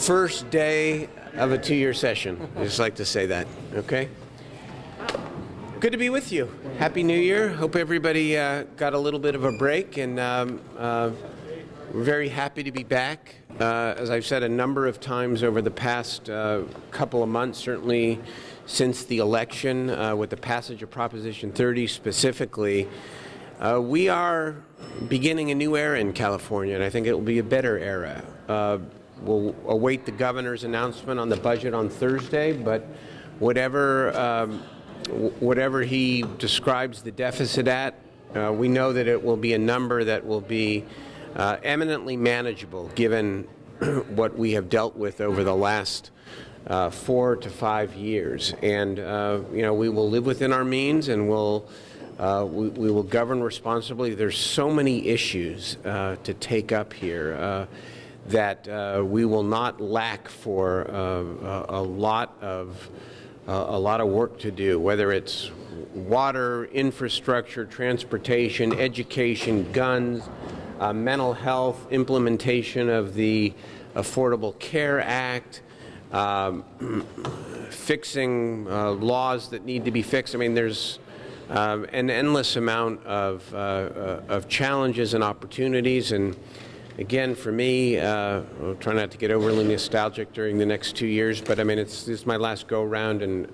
first day of a two-year session. I just like to say that, okay? Good to be with you. Happy New Year. Hope everybody got a little bit of a break, and we're very happy to be back. As I've said a number of times over the past couple of months, certainly since the election, with the passage of Proposition 30 specifically, we are beginning a new era in California, and I think it will be a better era. We'll await the governor's announcement on the budget on Thursday, but whatever he describes the deficit at, we know that it will be a number that will be eminently manageable given what we have dealt with over the last 4 to 5 years. And we will live within our means, and we will govern responsibly. There's so many issues to take up here that we will not lack for a lot of work to do, whether it's water, infrastructure, transportation, education, guns, mental health, implementation of the Affordable Care Act, fixing laws that need to be fixed. I mean, there's an endless amount of challenges and opportunities. And again, for me, I'll try not to get overly nostalgic during the next 2 years, but I mean, this is my last go-around, and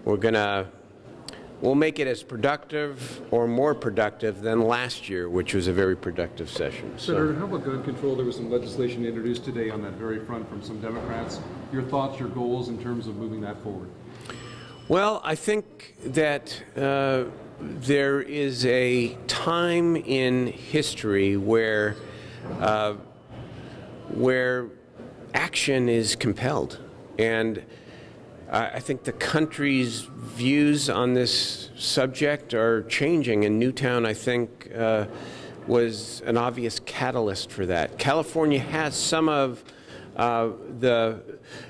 we'll make it as productive or more productive than last year, which was a very productive session. Senator, how about gun control? There was some legislation introduced today on that very front from some Democrats. Your thoughts, your goals in terms of moving that forward? Well, I think that there is a time in history where action is compelled, and I think the country's views on this subject are changing, and Newtown, I think, was an obvious catalyst for that. California has some of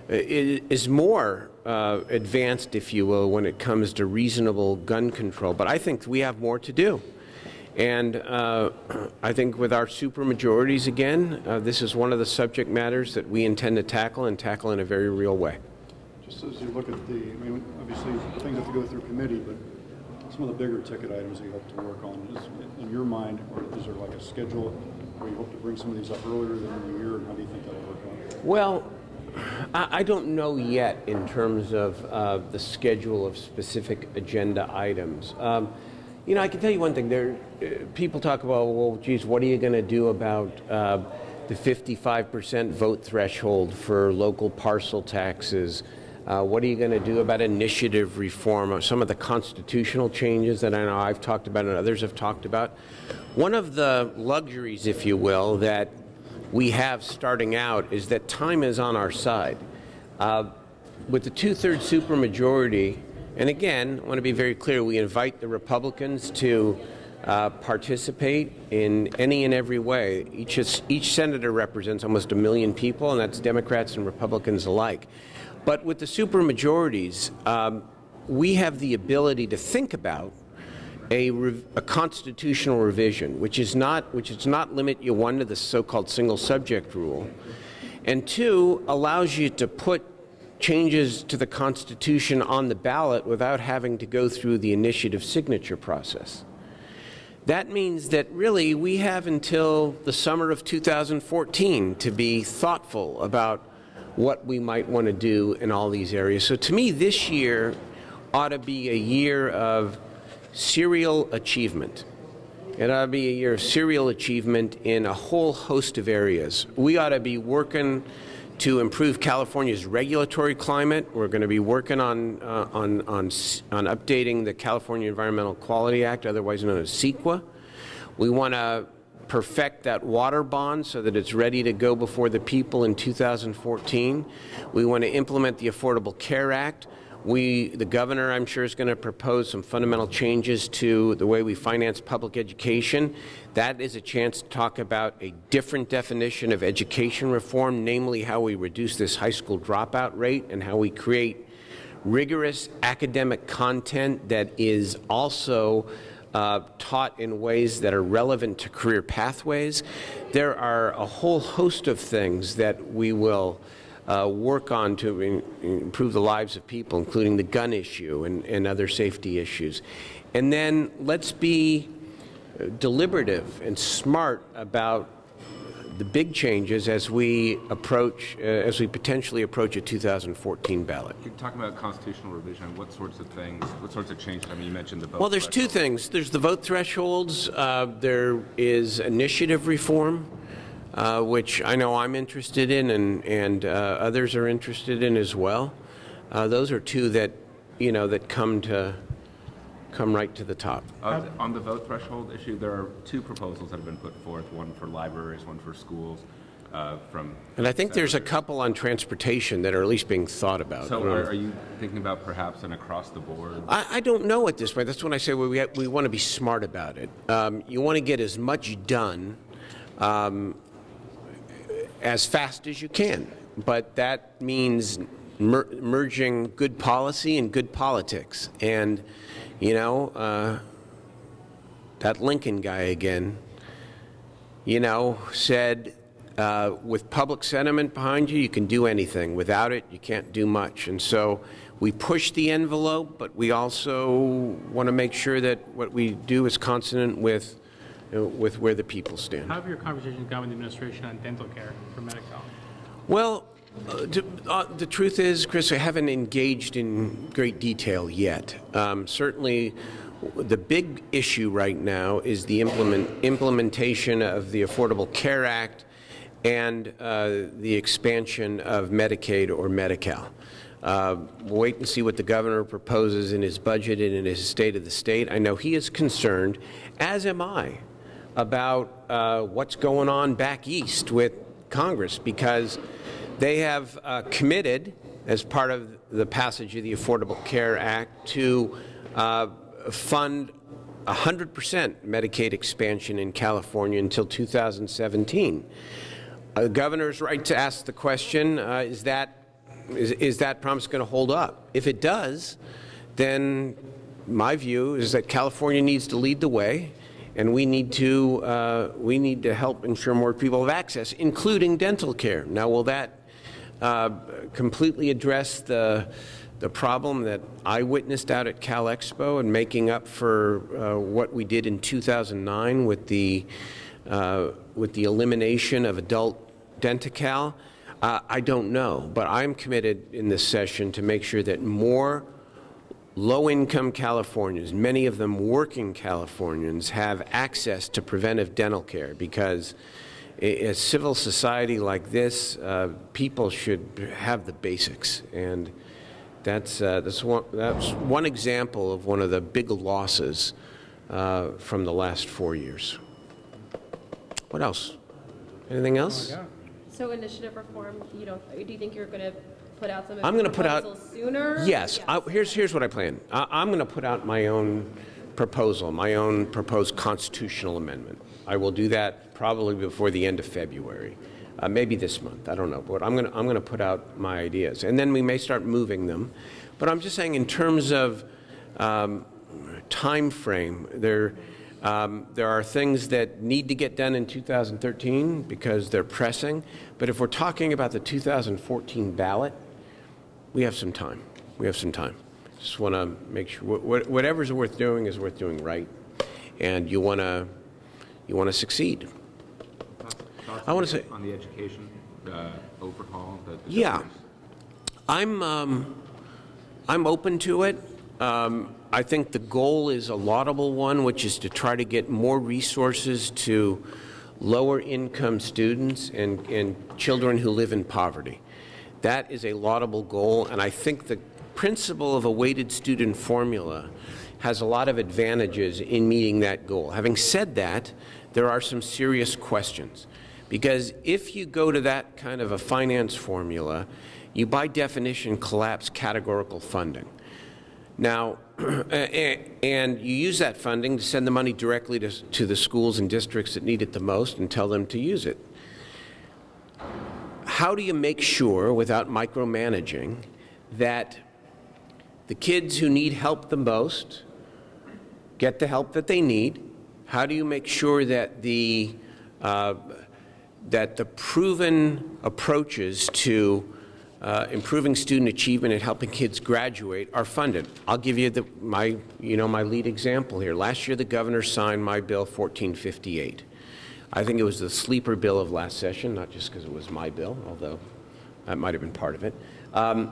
is more advanced, if you will, when it comes to reasonable gun control, but I think we have more to do. And I think with our supermajorities, again, this is one of the subject matters that we intend to tackle, and tackle in a very real way. Just as you look at obviously things have to go through committee, but some of the bigger ticket items that you hope to work on, is in your mind, or is there like a schedule where you hope to bring some of these up earlier than the year, and how do you think that'll work out? Well, I don't know yet in terms of the schedule of specific agenda items. I can tell you one thing. People talk about, well, geez, what are you going to do about the 55% vote threshold for local parcel taxes? What are you going to do about initiative reform, some of the constitutional changes that I know I've talked about and others have talked about? One of the luxuries, if you will, that we have starting out is that time is on our side. With the two-thirds supermajority, and again, I want to be very clear, we invite the Republicans to participate in any and every way. Each senator represents almost 1 million people, and that's Democrats and Republicans alike. But with the supermajorities, we have the ability to think about a constitutional revision, which does not limit you, one, to the so-called single subject rule, and two, allows you to put changes to the Constitution on the ballot without having to go through the initiative signature process. That means that really we have until the summer of 2014 to be thoughtful about what we might want to do in all these areas. So to me, this year ought to be a year of serial achievement. It ought to be a year of serial achievement in a whole host of areas. We ought to be working to improve California's regulatory climate. We're going to be working on updating the California Environmental Quality Act, otherwise known as CEQA. We want to perfect that water bond so that it's ready to go before the people in 2014. We want to implement the Affordable Care Act. The governor, I'm sure, is going to propose some fundamental changes to the way we finance public education. That is a chance to talk about a different definition of education reform, namely how we reduce this high school dropout rate and how we create rigorous academic content that is also taught in ways that are relevant to career pathways. There are a whole host of things that we will work on to improve the lives of people, including the gun issue and other safety issues. And then let's be deliberative and smart about the big changes as we potentially approach a 2014 ballot. You're talking about constitutional revision. What sorts of things, what sorts of changes? I mean, you mentioned the vote. Well, there's two things. There's the vote thresholds. There is initiative reform, which I know I'm interested in, and others are interested in as well. Those are two that, that come right to the top. On the vote threshold issue, there are two proposals that have been put forth, one for libraries, one for schools. And I think there's a couple on transportation that are at least being thought about. So are you thinking about perhaps an across-the-board? I don't know at this point. That's when I say we want to be smart about it. You want to get as much done as fast as you can, but that means merging good policy and good politics. And that Lincoln guy again, said, with public sentiment behind you, you can do anything. Without it, you can't do much. And so we push the envelope, but we also want to make sure that what we do is consonant with where the people stand. How have your conversations gone with the administration on dental care for Medi-Cal? Well, the truth is, Chris, I haven't engaged in great detail yet. Certainly, the big issue right now is the implementation of the Affordable Care Act and the expansion of Medicaid or Medi-Cal. We'll wait and see what the governor proposes in his budget and in his State of the State. I know he is concerned, as am I, about what's going on back east with Congress, because they have committed, as part of the passage of the Affordable Care Act, to fund 100% Medicaid expansion in California until 2017. The governor's right to ask the question, is that promise going to hold up? If it does, then my view is that California needs to lead the way, and we need to help ensure more people have access, including dental care. Now, will that completely address the problem that I witnessed out at Cal Expo and making up for what we did in 2009 with the elimination of adult Denti-Cal? I don't know, but I'm committed in this session to make sure that more low-income Californians, many of them working Californians, have access to preventive dental care, because a civil society like this, people should have the basics, and that's one example of one of the big losses from the last 4 years. What else? Anything else? So initiative reform, do you think you're going to put out some I'm going to put out sooner? Yes. Here's what I plan. I'm going to put out my own proposal, my own proposed constitutional amendment. I will do that probably before the end of February, maybe this month. I don't know, but I'm going to put out my ideas, and then we may start moving them. But I'm just saying, in terms of time frame, there are things that need to get done in 2013 because they're pressing. But if we're talking about the 2014 ballot, we have some time. We have some time. Just want to make sure whatever's worth doing is worth doing right, and you want to succeed. Thoughts I want to say on the education overhaul. Yeah, I'm open to it. I think the goal is a laudable one, which is to try to get more resources to lower income students and children who live in poverty. That is a laudable goal, and I think the principle of a weighted student formula has a lot of advantages in meeting that goal. Having said that, there are some serious questions, because if you go to that kind of a finance formula, you by definition collapse categorical funding. Now, and you use that funding to send the money directly to the schools and districts that need it the most and tell them to use it. How do you make sure, without micromanaging, that the kids who need help the most get the help that they need? How do you make sure that the proven approaches to improving student achievement and helping kids graduate are funded? I'll give you my lead example here. Last year, the governor signed my bill 1458. I think it was the sleeper bill of last session, not just because it was my bill, although that might have been part of it.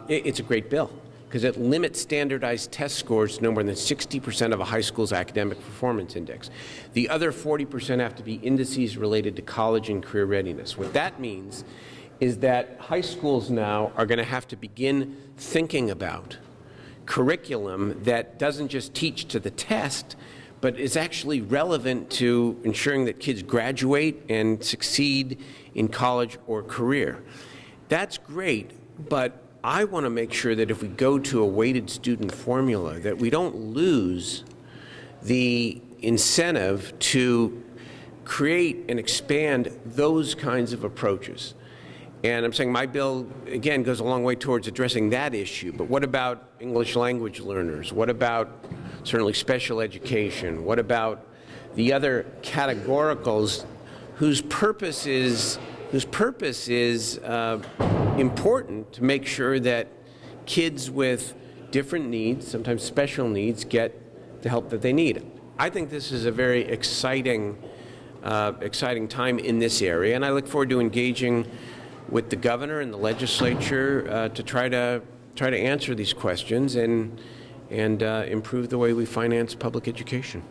It's a great bill because it limits standardized test scores to no more than 60% of a high school's academic performance index. The other 40% have to be indices related to college and career readiness. What that means is that high schools now are going to have to begin thinking about curriculum that doesn't just teach to the test, but is actually relevant to ensuring that kids graduate and succeed in college or career. That's great, but I want to make sure that if we go to a weighted student formula, that we don't lose the incentive to create and expand those kinds of approaches. And I'm saying my bill, again, goes a long way towards addressing that issue. But what about English language learners? What about certainly special education? What about the other categoricals whose purpose is important to make sure that kids with different needs, sometimes special needs, get the help that they need? I think this is a very exciting time in this area, and I look forward to engaging with the governor and the legislature to try to answer these questions and improve the way we finance public education.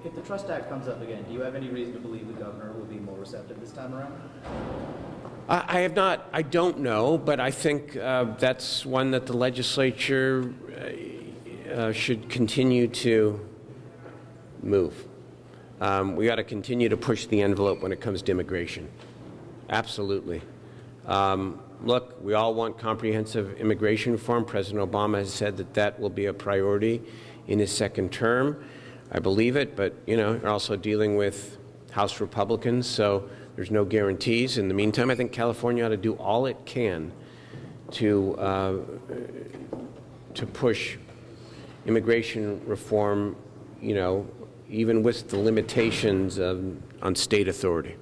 If the Trust Act comes up again, do you have any reason to believe the governor will be more receptive this time around? I have not. I don't know, but I think that's one that the legislature should continue to move. We ought to continue to push the envelope when it comes to immigration. Absolutely. Look, we all want comprehensive immigration reform. President Obama has said that that will be a priority in his second term. I believe it, but you're also dealing with House Republicans, so there's no guarantees. In the meantime, I think California ought to do all it can to push immigration reform, even with the limitations on state authority.